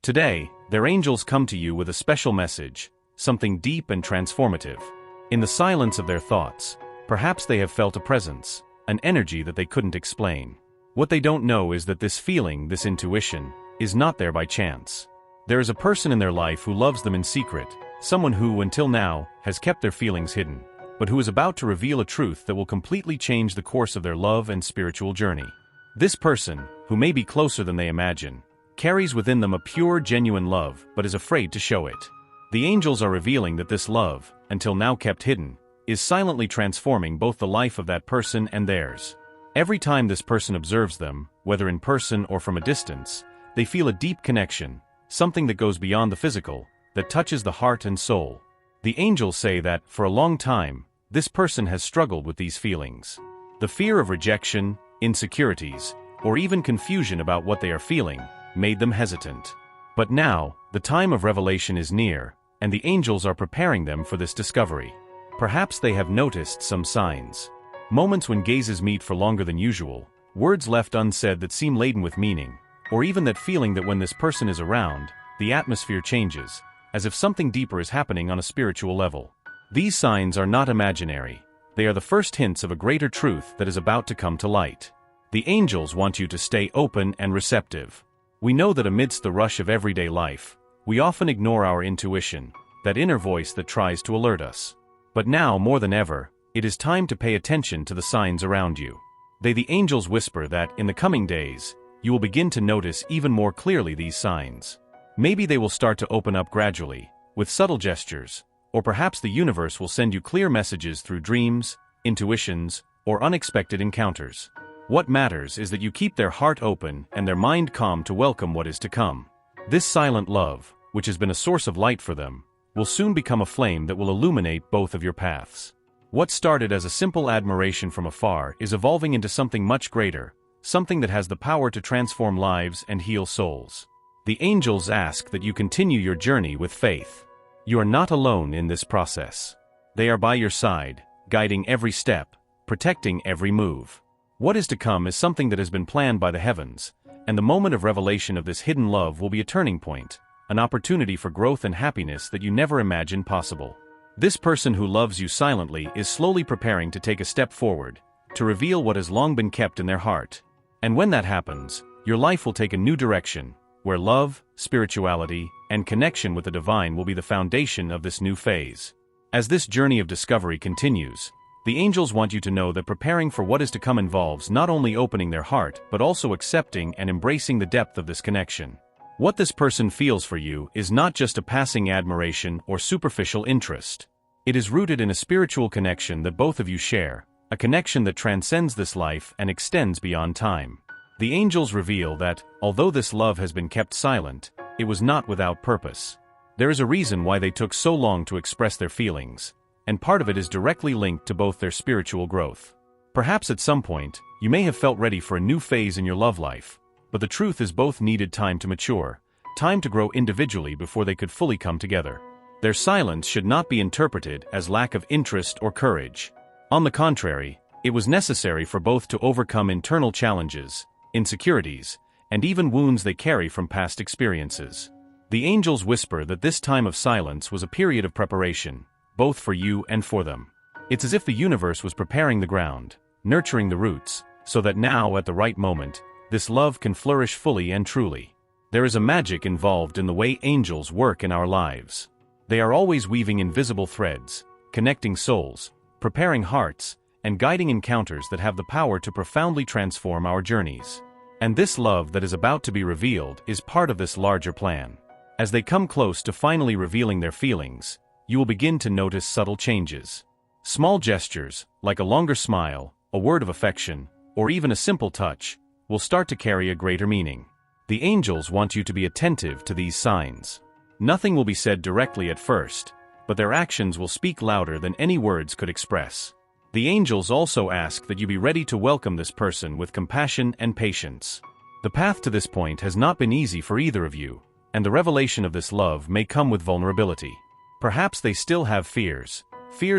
Today, their angels come to you with a special message, something deep and transformative. In the silence of their thoughts, perhaps they have felt a presence, an energy that they couldn't explain. What they don't know is that this feeling, this intuition, is not there by chance. There is a person in their life who loves them in secret, someone who, until now, has kept their feelings hidden, but who is about to reveal a truth that will completely change the course of their love and spiritual journey. This person, who may be closer than they imagine, carries within them a pure, genuine love, but is afraid to show it. The angels are revealing that this love, until now kept hidden, is silently transforming both the life of that person and theirs. Every time this person observes them, whether in person or from a distance, they feel a deep connection, something that goes beyond the physical, that touches the heart and soul. The angels say that, for a long time, this person has struggled with these feelings. The fear of rejection, insecurities, or even confusion about what they are feeling, made them hesitant. But now, the time of revelation is near, and the angels are preparing them for this discovery. Perhaps they have noticed some signs. Moments when gazes meet for longer than usual, words left unsaid that seem laden with meaning, or even that feeling that when this person is around, the atmosphere changes, as if something deeper is happening on a spiritual level. These signs are not imaginary. They are the first hints of a greater truth that is about to come to light. The angels want you to stay open and receptive. We know that amidst the rush of everyday life, we often ignore our intuition, that inner voice that tries to alert us. But now, more than ever, it is time to pay attention to the signs around you. The angels whisper that, in the coming days, you will begin to notice even more clearly these signs. Maybe they will start to open up gradually, with subtle gestures, or perhaps the universe will send you clear messages through dreams, intuitions, or unexpected encounters. What matters is that you keep their heart open and their mind calm to welcome what is to come. This silent love, which has been a source of light for them, will soon become a flame that will illuminate both of your paths. What started as a simple admiration from afar is evolving into something much greater, something that has the power to transform lives and heal souls. The angels ask that you continue your journey with faith. You are not alone in this process. They are by your side, guiding every step, protecting every move. What is to come is something that has been planned by the heavens, and the moment of revelation of this hidden love will be a turning point, an opportunity for growth and happiness that you never imagined possible. This person who loves you silently is slowly preparing to take a step forward, to reveal what has long been kept in their heart. And when that happens, your life will take a new direction, where love, spirituality, and connection with the divine will be the foundation of this new phase. As this journey of discovery continues, the angels want you to know that preparing for what is to come involves not only opening their heart but also accepting and embracing the depth of this connection. What this person feels for you is not just a passing admiration or superficial interest. It is rooted in a spiritual connection that both of you share, a connection that transcends this life and extends beyond time. The angels reveal that, although this love has been kept silent, it was not without purpose. There is a reason why they took so long to express their feelings, and part of it is directly linked to both their spiritual growth. Perhaps at some point, you may have felt ready for a new phase in your love life, but the truth is both needed time to mature, time to grow individually before they could fully come together. Their silence should not be interpreted as lack of interest or courage. On the contrary, it was necessary for both to overcome internal challenges, insecurities, and even wounds they carry from past experiences. The angels whisper that this time of silence was a period of preparation, both for you and for them. It's as if the universe was preparing the ground, nurturing the roots, so that now, at the right moment, this love can flourish fully and truly. There is a magic involved in the way angels work in our lives. They are always weaving invisible threads, connecting souls, preparing hearts, and guiding encounters that have the power to profoundly transform our journeys. And this love that is about to be revealed is part of this larger plan. As they come close to finally revealing their feelings, you will begin to notice subtle changes. Small gestures, like a longer smile, a word of affection, or even a simple touch, will start to carry a greater meaning. The angels want you to be attentive to these signs. Nothing will be said directly at first, but their actions will speak louder than any words could express. The angels also ask that you be ready to welcome this person with compassion and patience. The path to this point has not been easy for either of you, and the revelation of this love may come with vulnerability. Perhaps they still have fears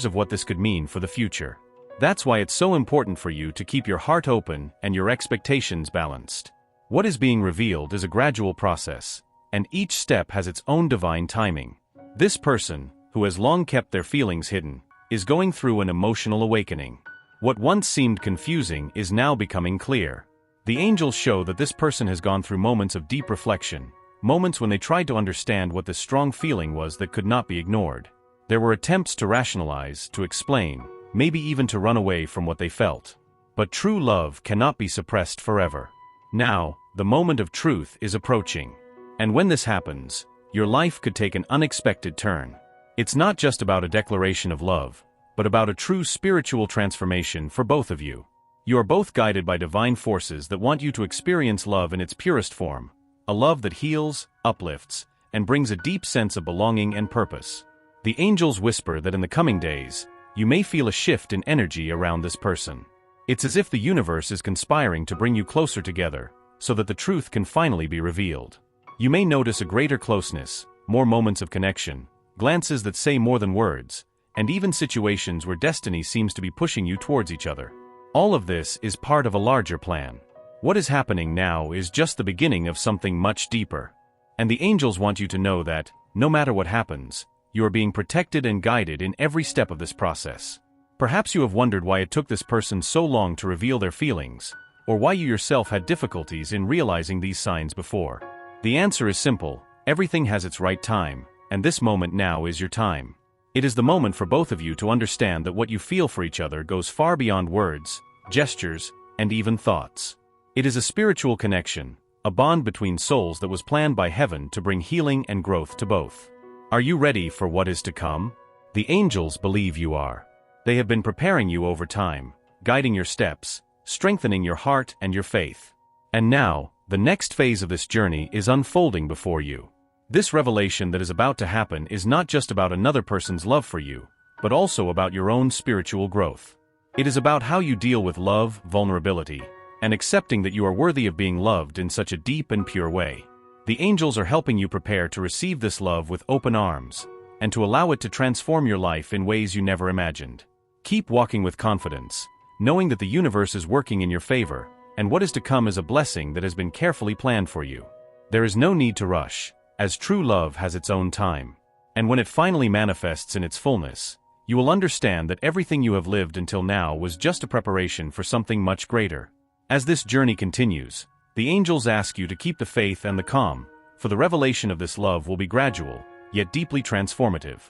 of what this could mean for the future. That's why it's so important for you to keep your heart open and your expectations balanced. What is being revealed is a gradual process, and each step has its own divine timing. This person, who has long kept their feelings hidden, is going through an emotional awakening. What once seemed confusing is now becoming clear. The angels show that this person has gone through moments of deep reflection, moments when they tried to understand what this strong feeling was that could not be ignored. There were attempts to rationalize, to explain, maybe even to run away from what they felt. But true love cannot be suppressed forever. Now, the moment of truth is approaching. And when this happens, your life could take an unexpected turn. It's not just about a declaration of love, but about a true spiritual transformation for both of you. You are both guided by divine forces that want you to experience love in its purest form, a love that heals, uplifts, and brings a deep sense of belonging and purpose. The angels whisper that in the coming days, you may feel a shift in energy around this person. It's as if the universe is conspiring to bring you closer together, so that the truth can finally be revealed. You may notice a greater closeness, more moments of connection, glances that say more than words, and even situations where destiny seems to be pushing you towards each other. All of this is part of a larger plan. What is happening now is just the beginning of something much deeper. And the angels want you to know that, no matter what happens, you are being protected and guided in every step of this process. Perhaps you have wondered why it took this person so long to reveal their feelings, or why you yourself had difficulties in realizing these signs before. The answer is simple: everything has its right time, and this moment now is your time. It is the moment for both of you to understand that what you feel for each other goes far beyond words, gestures, and even thoughts. It is a spiritual connection, a bond between souls that was planned by heaven to bring healing and growth to both. Are you ready for what is to come? The angels believe you are. They have been preparing you over time, guiding your steps, strengthening your heart and your faith. And now, the next phase of this journey is unfolding before you. This revelation that is about to happen is not just about another person's love for you, but also about your own spiritual growth. It is about how you deal with love, vulnerability, and accepting that you are worthy of being loved in such a deep and pure way. The angels are helping you prepare to receive this love with open arms, and to allow it to transform your life in ways you never imagined. Keep walking with confidence, knowing that the universe is working in your favor, and what is to come is a blessing that has been carefully planned for you. There is no need to rush, as true love has its own time. And when it finally manifests in its fullness, you will understand that everything you have lived until now was just a preparation for something much greater. As this journey continues, the angels ask you to keep the faith and the calm, for the revelation of this love will be gradual, yet deeply transformative.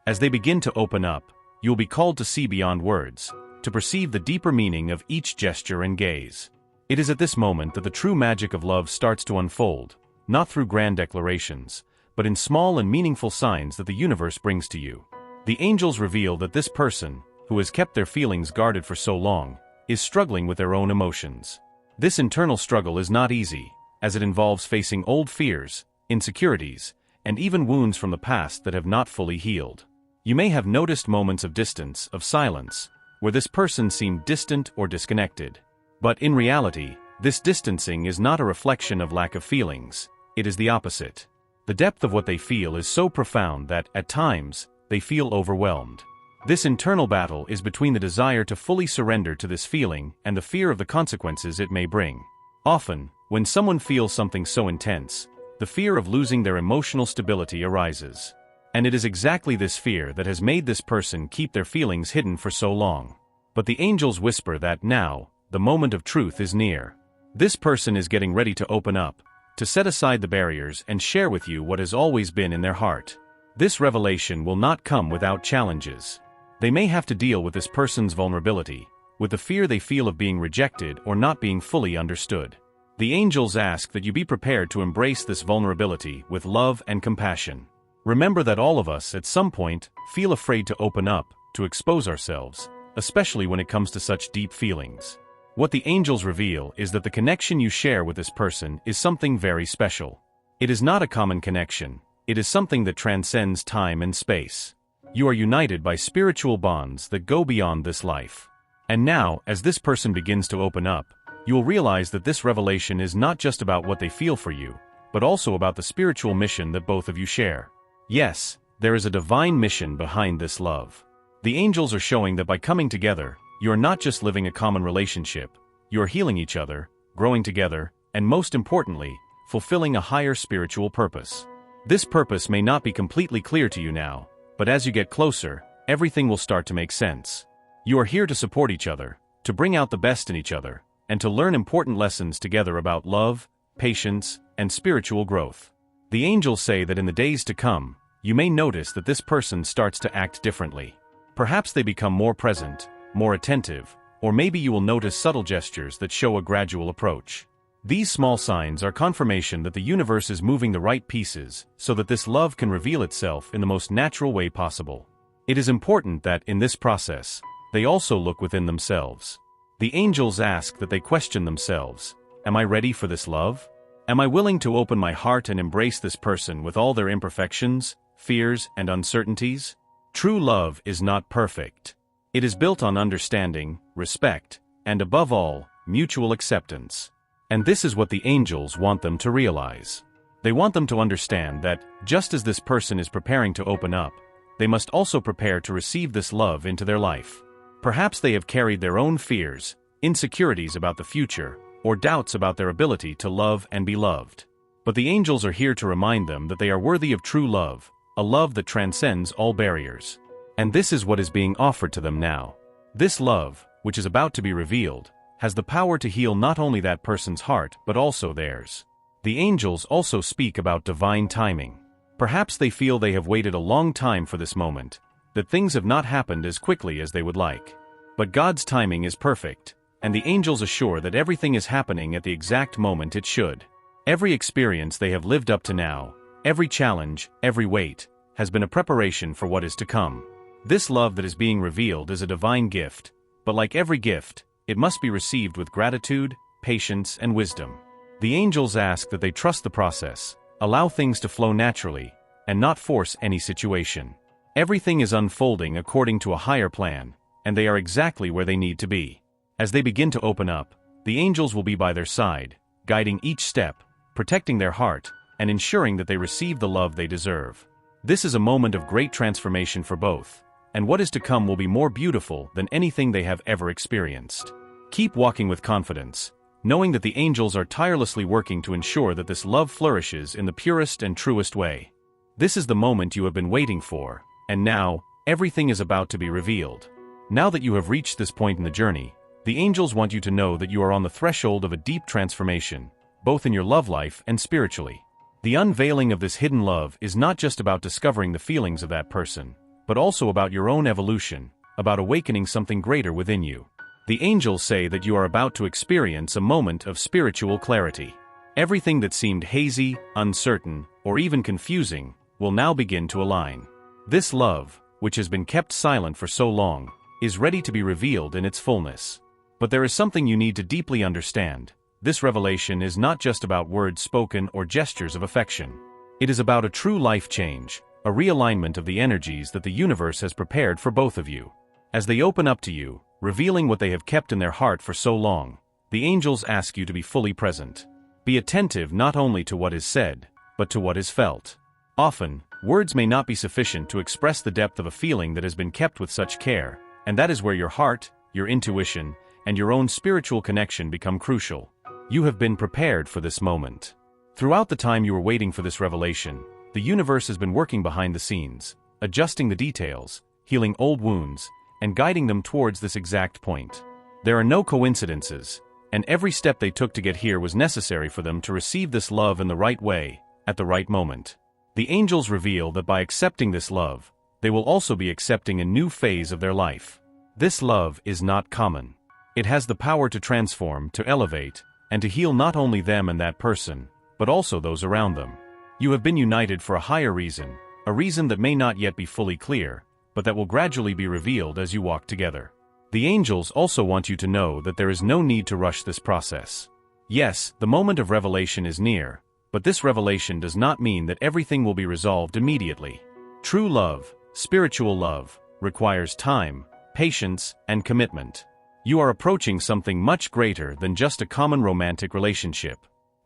As they begin to open up, you will be called to see beyond words, to perceive the deeper meaning of each gesture and gaze. It is at this moment that the true magic of love starts to unfold, not through grand declarations, but in small and meaningful signs that the universe brings to you. The angels reveal that this person, who has kept their feelings guarded for so long, is struggling with their own emotions. This internal struggle is not easy, as it involves facing old fears, insecurities, and even wounds from the past that have not fully healed. You may have noticed moments of distance, of silence, where this person seemed distant or disconnected. But in reality, this distancing is not a reflection of lack of feelings. It is the opposite. The depth of what they feel is so profound that, at times, they feel overwhelmed. This internal battle is between the desire to fully surrender to this feeling and the fear of the consequences it may bring. Often, when someone feels something so intense, the fear of losing their emotional stability arises. And it is exactly this fear that has made this person keep their feelings hidden for so long. But the angels whisper that now, the moment of truth is near. This person is getting ready to open up, to set aside the barriers and share with you what has always been in their heart. This revelation will not come without challenges. They may have to deal with this person's vulnerability, with the fear they feel of being rejected or not being fully understood. The angels ask that you be prepared to embrace this vulnerability with love and compassion. Remember that all of us, at some point, feel afraid to open up, to expose ourselves, especially when it comes to such deep feelings. What the angels reveal is that the connection you share with this person is something very special. It is not a common connection. It is something that transcends time and space. You are united by spiritual bonds that go beyond this life. And now, as this person begins to open up, you will realize that this revelation is not just about what they feel for you, but also about the spiritual mission that both of you share. Yes, there is a divine mission behind this love. The angels are showing that by coming together, you are not just living a common relationship, you are healing each other, growing together, and most importantly, fulfilling a higher spiritual purpose. This purpose may not be completely clear to you now, but as you get closer, everything will start to make sense. You are here to support each other, to bring out the best in each other, and to learn important lessons together about love, patience, and spiritual growth. The angels say that in the days to come, you may notice that this person starts to act differently. Perhaps they become more present, more attentive, or maybe you will notice subtle gestures that show a gradual approach. These small signs are confirmation that the universe is moving the right pieces so that this love can reveal itself in the most natural way possible. It is important that, in this process, they also look within themselves. The angels ask that they question themselves. Am I ready for this love? Am I willing to open my heart and embrace this person with all their imperfections, fears, and uncertainties? True love is not perfect. It is built on understanding, respect, and above all, mutual acceptance. And this is what the angels want them to realize. They want them to understand that, just as this person is preparing to open up, they must also prepare to receive this love into their life. Perhaps they have carried their own fears, insecurities about the future, or doubts about their ability to love and be loved. But the angels are here to remind them that they are worthy of true love, a love that transcends all barriers. And this is what is being offered to them now. This love, which is about to be revealed, has the power to heal not only that person's heart but also theirs. The angels also speak about divine timing. Perhaps they feel they have waited a long time for this moment, that things have not happened as quickly as they would like. But God's timing is perfect, and the angels assure that everything is happening at the exact moment it should. Every experience they have lived up to now, every challenge, every wait, has been a preparation for what is to come. This love that is being revealed is a divine gift, but like every gift, it must be received with gratitude, patience, and wisdom. The angels ask that they trust the process, allow things to flow naturally, and not force any situation. Everything is unfolding according to a higher plan, and they are exactly where they need to be. As they begin to open up, the angels will be by their side, guiding each step, protecting their heart, and ensuring that they receive the love they deserve. This is a moment of great transformation for both, and what is to come will be more beautiful than anything they have ever experienced. Keep walking with confidence, knowing that the angels are tirelessly working to ensure that this love flourishes in the purest and truest way. This is the moment you have been waiting for, and now, everything is about to be revealed. Now that you have reached this point in the journey, the angels want you to know that you are on the threshold of a deep transformation, both in your love life and spiritually. The unveiling of this hidden love is not just about discovering the feelings of that person, but also about your own evolution, about awakening something greater within you. The angels say that you are about to experience a moment of spiritual clarity. Everything that seemed hazy, uncertain, or even confusing, will now begin to align. This love, which has been kept silent for so long, is ready to be revealed in its fullness. But there is something you need to deeply understand. This revelation is not just about words spoken or gestures of affection. It is about a true life change, a realignment of the energies that the universe has prepared for both of you. As they open up to you, revealing what they have kept in their heart for so long, the angels ask you to be fully present. Be attentive not only to what is said, but to what is felt. Often, words may not be sufficient to express the depth of a feeling that has been kept with such care, and that is where your heart, your intuition, and your own spiritual connection become crucial. You have been prepared for this moment. Throughout the time you were waiting for this revelation, the universe has been working behind the scenes, adjusting the details, healing old wounds, and guiding them towards this exact point. There are no coincidences, and every step they took to get here was necessary for them to receive this love in the right way, at the right moment. The angels reveal that by accepting this love, they will also be accepting a new phase of their life. This love is not common. It has the power to transform, to elevate, and to heal not only them and that person, but also those around them. You have been united for a higher reason, a reason that may not yet be fully clear, but that will gradually be revealed as you walk together. The angels also want you to know that there is no need to rush this process. Yes, the moment of revelation is near, but this revelation does not mean that everything will be resolved immediately. True love, spiritual love, requires time, patience, and commitment. You are approaching something much greater than just a common romantic relationship.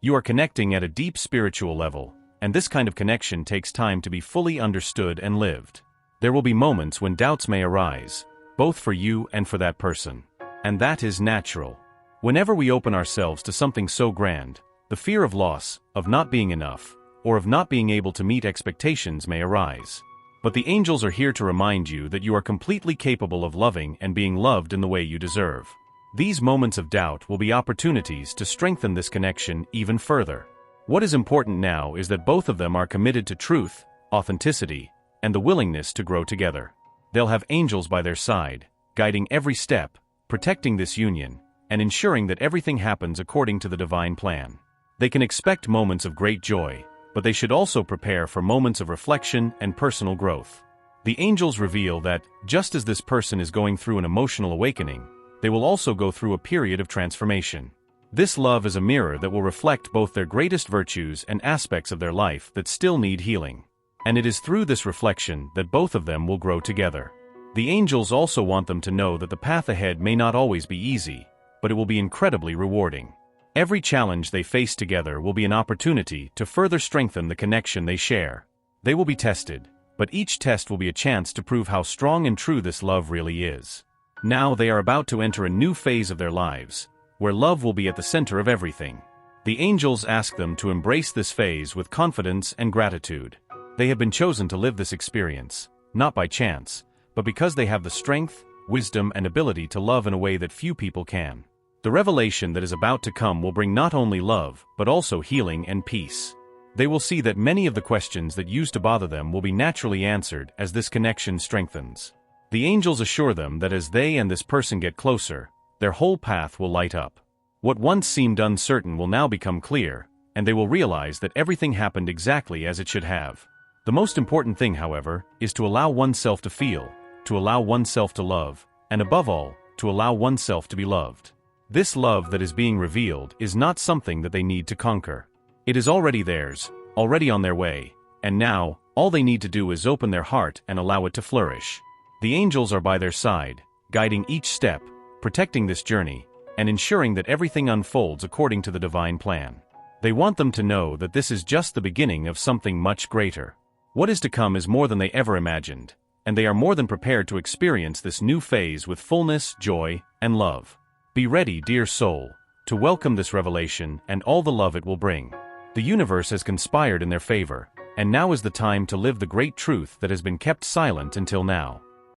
You are connecting at a deep spiritual level, and this kind of connection takes time to be fully understood and lived. There will be moments when doubts may arise, both for you and for that person. And that is natural. Whenever we open ourselves to something so grand, The fear of loss, of not being enough, or of not being able to meet expectations may arise. But the angels are here to remind you that you are completely capable of loving and being loved in the way you deserve. These moments of doubt will be opportunities to strengthen this connection even further. What is important now is that both of them are committed to truth, authenticity, and the willingness to grow together. They'll have angels by their side, guiding every step, protecting this union, and ensuring that everything happens according to the divine plan. They can expect moments of great joy, but they should also prepare for moments of reflection and personal growth. The angels reveal that, just as this person is going through an emotional awakening, they will also go through a period of transformation. This love is a mirror that will reflect both their greatest virtues and aspects of their life that still need healing. And it is through this reflection that both of them will grow together. The angels also want them to know that the path ahead may not always be easy, but it will be incredibly rewarding. Every challenge they face together will be an opportunity to further strengthen the connection they share. They will be tested, but each test will be a chance to prove how strong and true this love really is. Now they are about to enter a new phase of their lives, where love will be at the center of everything. The angels ask them to embrace this phase with confidence and gratitude. They have been chosen to live this experience, not by chance, but because they have the strength, wisdom, and ability to love in a way that few people can. The revelation that is about to come will bring not only love, but also healing and peace. They will see that many of the questions that used to bother them will be naturally answered as this connection strengthens. The angels assure them that as they and this person get closer, their whole path will light up. What once seemed uncertain will now become clear, and they will realize that everything happened exactly as it should have. The most important thing, however, is to allow oneself to feel, to allow oneself to love, and above all, to allow oneself to be loved. This love that is being revealed is not something that they need to conquer. It is already theirs, already on their way, and now, all they need to do is open their heart and allow it to flourish. The angels are by their side, guiding each step, protecting this journey, and ensuring that everything unfolds according to the divine plan. They want them to know that this is just the beginning of something much greater. What is to come is more than they ever imagined, and they are more than prepared to experience this new phase with fullness, joy, and love. Be ready, dear soul, to welcome this revelation and all the love it will bring. The universe has conspired in their favor, and now is the time to live the great truth that has been kept silent until now.